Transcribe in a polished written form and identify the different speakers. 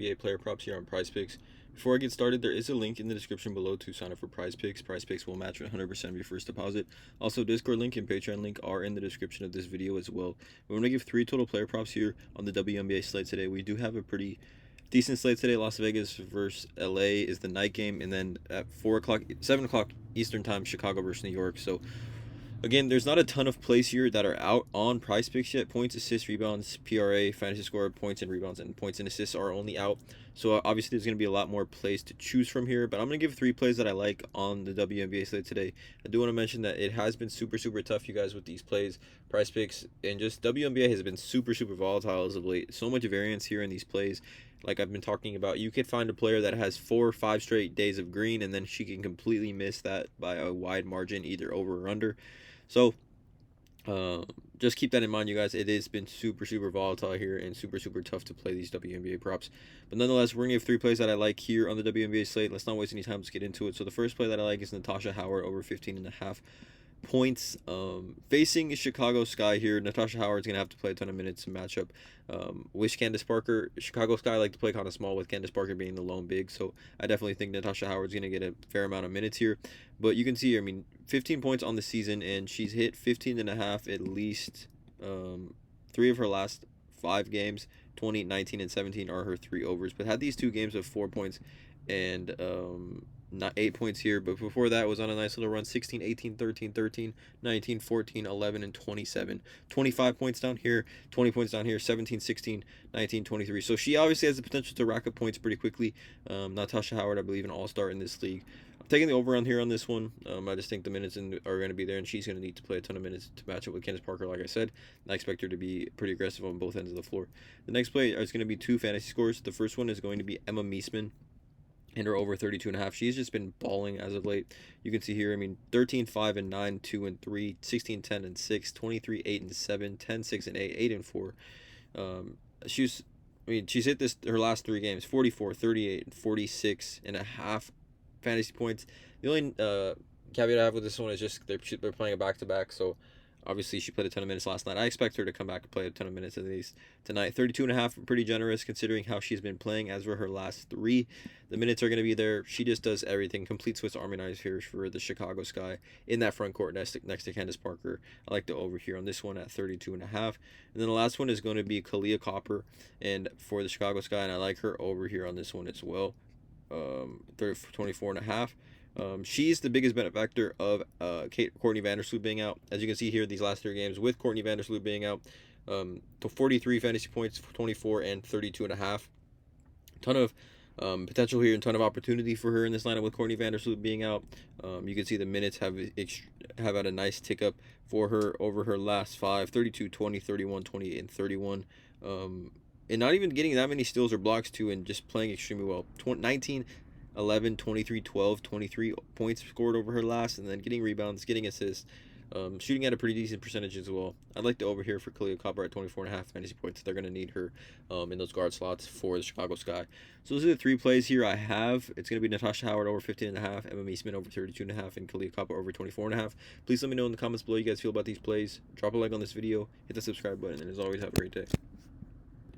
Speaker 1: NBA player props here on PrizePicks. Before I get started, there is a link in the description below to sign up for PrizePicks. PrizePicks will match 100% of your first deposit. Also, Discord link and Patreon link are in the description of this video as well. We're going to give 3 total player props here on the WNBA slate today. We do have a pretty decent slate today. Las Vegas versus LA is the night game, and then at 7 o'clock Eastern time, Chicago versus New York. So again, there's not a ton of plays here that are out on PrizePicks yet. Points, assists, rebounds, PRA, fantasy score, points and rebounds, and points and assists are only out. So obviously there's going to be a lot more plays to choose from here. But I'm going to give 3 plays that I like on the WNBA slate today. I do want to mention that it has been super tough, you guys, with these plays. PrizePicks and just WNBA has been super volatile as of late. So much variance here in these plays. Like I've been talking about, you could find a player that has 4 or 5 straight days of green, and then she can completely miss that by a wide margin, either over or under. So just keep that in mind, you guys. It has been super volatile here and super tough to play these WNBA props. But nonetheless, we're going to have 3 plays that I like here on the WNBA slate. Let's not waste any time. Let's get into it. So the first play that I like is Natasha Howard over 15.5 points. Facing Chicago Sky here, Natasha Howard's going to have to play a ton of minutes to match up with Candace Parker. Chicago Sky like to play kind of small with Candace Parker being the lone big, so I definitely think Natasha Howard's going to get a fair amount of minutes here. But you can see, I mean, 15 points on the season, and she's hit 15.5 at least 3 of her last 5 games. 20, 19, and 17 are her 3 overs, but had these 2 games of 4 points and not 8 points here, but before that was on a nice little run. 16, 18, 13, 13, 19, 14, 11, and 27. 25 points down here, 20 points down here, 17, 16, 19, 23. So she obviously has the potential to rack up points pretty quickly. Natasha Howard, I believe, an all-star in this league. I'm taking the over on here on this one. I just think the minutes are going to be there, and she's going to need to play a ton of minutes to match up with Candace Parker, like I said. I expect her to be pretty aggressive on both ends of the floor. The next play is going to be 2 fantasy scores. The first one is going to be Emma Meesman and her over 32.5. She's just been balling as of late. You can see here, I mean, 13, 5, and 9, 2, and 3, 16, 10, and 6, 23, 8, and 7, 10, 6, and 8, 8, and 4. She's hit this her last 3 games, 44, 38, and 46.5 fantasy points. The only caveat I have with this one is just they're playing a back-to-back, so obviously she played a ton of minutes last night. I expect her to come back and play a ton of minutes at least tonight. 32.5, pretty generous considering how she's been playing as for her last 3. The minutes are going to be there. She just does everything. Complete Swiss Army knife here for the Chicago Sky in that front court next to Candace Parker. I like the over here on this one at 32.5. And then the last one is going to be Kalia Copper and for the Chicago Sky, and I like her over here on this one as well. 24.5. She's the biggest benefactor of Courtney Vandersloot being out. As you can see here, these last 3 games with Courtney Vandersloot being out, to 43 fantasy points, 24 and 32.5. Ton of potential here and ton of opportunity for her in this lineup with Courtney Vandersloot being out. You can see the minutes have had a nice tick up for her over her last 5, 32, 20, 31, 28, and 31. And not even getting that many steals or blocks too, and just playing extremely well. 19, 11, 23, 12, 23 points scored over her last, and then getting rebounds, getting assists, shooting at a pretty decent percentage as well. I'd like to over here for Kalia Copper at 24.5 fantasy points. They're going to need her in those guard slots for the Chicago Sky. So those are the 3 plays here I have. It's going to be Natasha Howard over 15.5, Emma Meesman over 32.5, and Kalia Copper over 24.5. Please let me know in the comments below how you guys feel about these plays. Drop a like on this video, hit the subscribe button, and as always, have a great day.